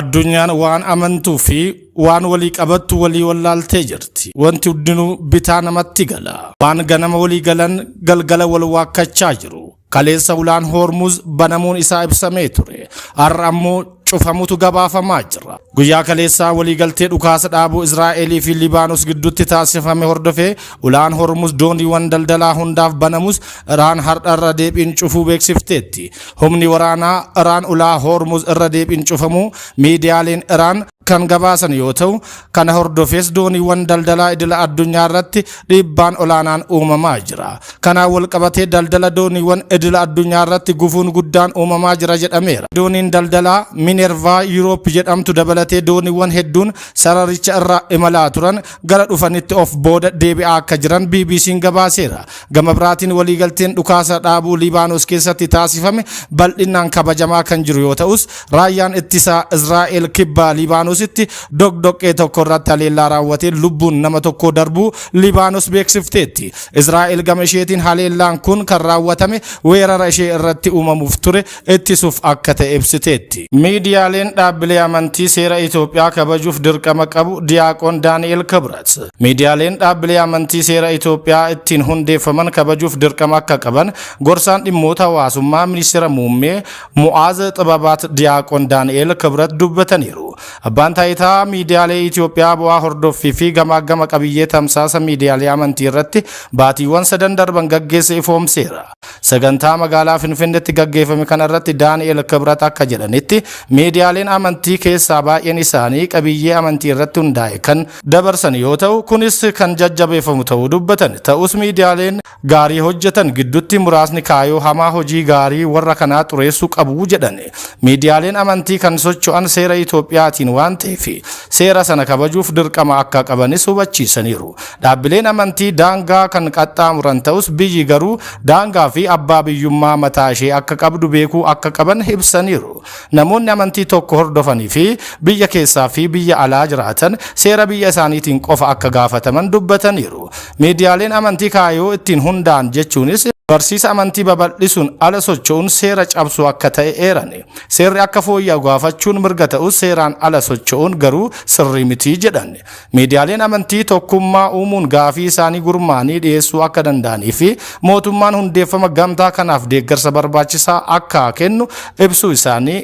Addunyaan waan amantuu fi waan walii qabattu walii wallaaltee jirti. Wanti hundinuu bitaa namatti gala. Waan ganama walii galan galgala wal waakkachaa jiru. Kaleessa ulaan Hormuz banamuun isaa ibsamee ture. Har'a ammoo cufamutu gabaafamaa jira. Guyyaa kaleessaa waliigaltee dhukaasa dhaabuu Israa'elii fi Libaanos gidduutti taasifame hordofee ulaan Hormuz dooniiwwan daldalaa hundaaf banamus Iraan har'a deebiin cufuu beeksifteetti. Humni waraanaa Iraan ulaa Hormuz irra deebiin cufamuu miidiyaaleen Iraan kan gabaasan yoo ta'u, kana hordofees dooniiwwan daldalaa idila addunyaa irratti dhiibbaan olaanaan uumamaa jira. Kanaan wal qabatee daldala dooniiwwan idila addunyaa irratti gufuun guddaan uumamaa jira jedhameera. Dooniin daldalaa Minerva Europe jedhamtu dabalatee dooniiwwan hedduun sararicha irra imalaa turan gara dhufanitti of booda deebi'aa akka jiran BBC'n gabaaseera. Gama biraatiin waliigalteen dhukaasa dhaabuu Libaanos keessatti taasifame bal'inaan kabajamaa kan jiru yoo ta'us, raayyaan ittisaa Israa'el kibba Libaanos dogdoqqee tokko irratti haleellaa raawwatee lubbuun nama tokko darbuu Libaanos beeksifteetti. Israa'el gama isheetiin haleellaan kun kan raawwatame weerara ishee irratti uumamuuf ture ittisuuf akka ta'e ibsiteetti. Miidiyaaleen dhaabbilee amantii seera Itoophiyaa kabajuuf dirqama qabu Diyaaqoon Daani'el Kibrat. Miidiyaaleen dhaabbilee amantii seera Itoophiyaa ittiin hundeeffaman kabajuuf dirqama akka qaban gorsaan dhimmoota hawaasummaa ministeera muummee Mu'aaz Xibabaat Diyaaqoon Daani'el Kibrat dubbataniiru. Abbaan taayitaa miidiyaalee Itoophiyaa bu'aa hordoffii fi gamaagama qabiyyee tamsaasa miidiyaalee amantii irratti baatiiwwan 3 darban gaggeesse ifoomseera. Sagantaa magaalaa Finfinneetti gaggeeffame kana irratti Daani'el Kibrat akka jedhanitti miidiyaaleen amantii keessaa baay'een isaanii qabiyyee amantii irratti hundaa'e kan dabarsan yoo ta'u, kunis kan jajjabeeffamu ta'uu dubbatan. Ta'us miidiyaaleen gaarii hojjetan gidduutti muraasni kaayoo hamaa hojii gaarii warra kanaa xureessuu qabu jedhan. Miidiyaaleen amantii kan socho'an seera Itoophiyaatiin waan ta'eef seera sana kabajuuf dirqama akka qabanis hubachiisaniiru. Dhaabbileen amantii daangaa kan qaxxaamuran ta'us biyyi garuu daangaa fi abbaa biyyummaa mataa ishee akka qabdu beekuu akka qaban ibsaniiru. Namoonni amantii tokko hordofanii fi biyya keessaa fi biyya alaa jiraatan seera biyya isaaniitiin qofa akka gaafataman dubbataniiru. Miidiyaaleen amantii kaayoo ittiin hundaa'an jechuunis barsiisa amantii babal'isuun ala socho'uun seera cabsuu akka ta'e eerani. Seerri akka fooyya'u gaafachuun mirga ta'us seeraan ala socho'uun garuu sirrii miti jedhan. Miidiyaaleen amantii tokkummaa uumuun gaafii isaanii gurmaanii dhiyeessuu akka danda'anii fi mootummaan hundeeffama gamtaa kanaaf deeggarsa barbaachisaa akka kennu ibsuu isaanii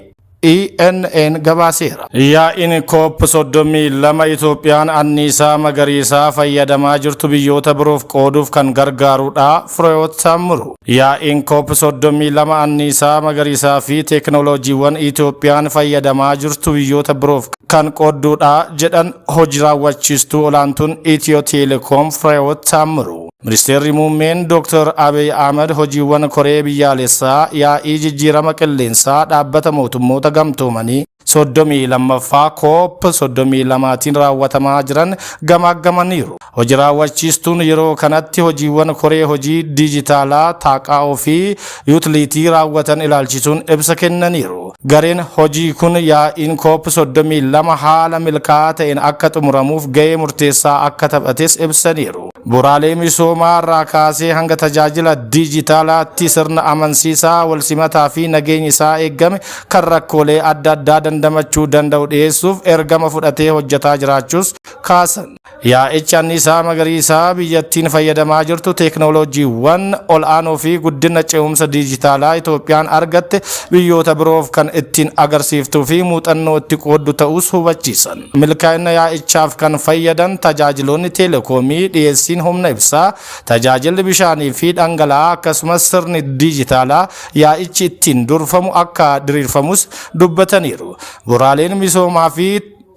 ENN gabaaseera. Yaa'iin COP32 Itoophiyaan anniisaa magariisaa fayyadamaa jirtu biyyoota biroof qooduuf kan gargaarudha. Fireewoot Taammiruu. Yaa'iin COP32 anniisaa magariisaa fi teeknooloojiiwwan Itoophiyaan fayyadamaa jirtu biyyoota biroof kan qoodduudha jedhan hojii raawwachiistuu olaantuun Itiyoo Teleekoom Fireewoot Taammiruu. Ministeerri muummeen Dr. Abiy Ahmed hojiiwwan koree biyyaalessaa yaa'ii jijjiirama qilleensaa dhaabbata mootummoota gamtoomanii 32ffaa COP32tiin raawwatamaa jiran gamaggamaniiru. Hojii raawwachiistuun yeroo kanatti hojiiwwan koree hojii diijitaalaa taaqaa'oo fi yuutiliitii raawwatan ilaalchisuun ibsa kennaniiru. Gareen hojii kun yaa'iin COP32 haala milkaa'aa ta'een akka xumuramuuf gahee murteessaa akka taphates ibsaniiru. Bu'uuraalee misoomaa irraa kaasee hanga tajaajila diijitaalaatti sirna amansiisaa walsimataa fi nageenya isaa eeggame kan rakkoolee adda addaa dandamachuu danda'u dhiyeessuuf ergama fudhatee hojjetaa jiraachuus kaasan. Yaa'ichi anniisaa magariisaa biyyattiin fayyadamaa jirtu teeknooloojiiwwan ol'aanoo fi guddina ce'umsa diijitaalaa Itoophiyaan argatte biyyoota biroof kan ittiin agarsiiftuu fi muuxannoo itti qooddu ta'us hubachiisan. Milkaa'ina yaa'ichaaf kan fayyadan tajaajiloonni teelekoomii, dhiyeessiin humna ibsaa, tajaajilli bishaanii fi dhangala'aa akkasumas sirni diijitaalaa yaa'ichi ittiin durfamu akka diriirfamus dubbataniiru. Bu'uuraaleen misoomaa fi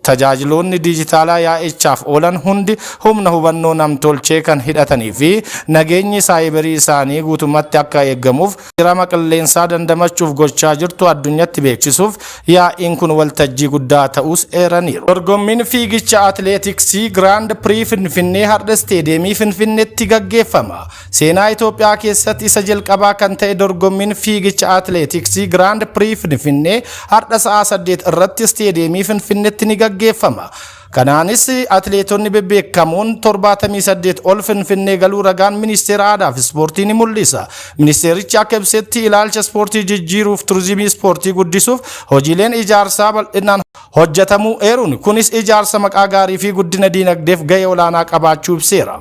tajaajiloonni diijitaalaa yaa'ichaaf oolan hundi humna hubannoo namtolchee kan hidhatanii fi nageenyi saayibarii isaanii guutummaatti akka eeggamuuf jijjiirama qilleensaa dandamachuuf gochaa jirtu addunyatti beeksisuuf yaa'iin kun waltajjii guddaa ta'us eeraniiru. Dorgommiin fiigicha atileetiksii Giraand Pirii Finfinnee har'a isteediyeemii Finfinneetti gaggeeffama. Seenaa Itoophiyaa keessatti isa jalqabaa kan ta'e dorgommiin fiigicha atileetiksii Giraand Pirii Finfinnee har'a sa'a 8 irratti isteediyeemii Finfinneetti ni gaggeeffama. Kanaanis atileetonni bebbeekamoon 78 ol Finfinnee galuu ragaan ministeera aadaa fi ispoortii ni mul'isa. Ministeerichi akka ibsetti ilaalcha ispoortii jijjiiruuf turizimii ispoortii guddisuuf hojiileen ijaarsaa bal'inaan hojjetamuu eeruun kunis ijaarsa maqaa gaarii fi guddina diinagdeef gahee olaanaa qabaachuu ibseera.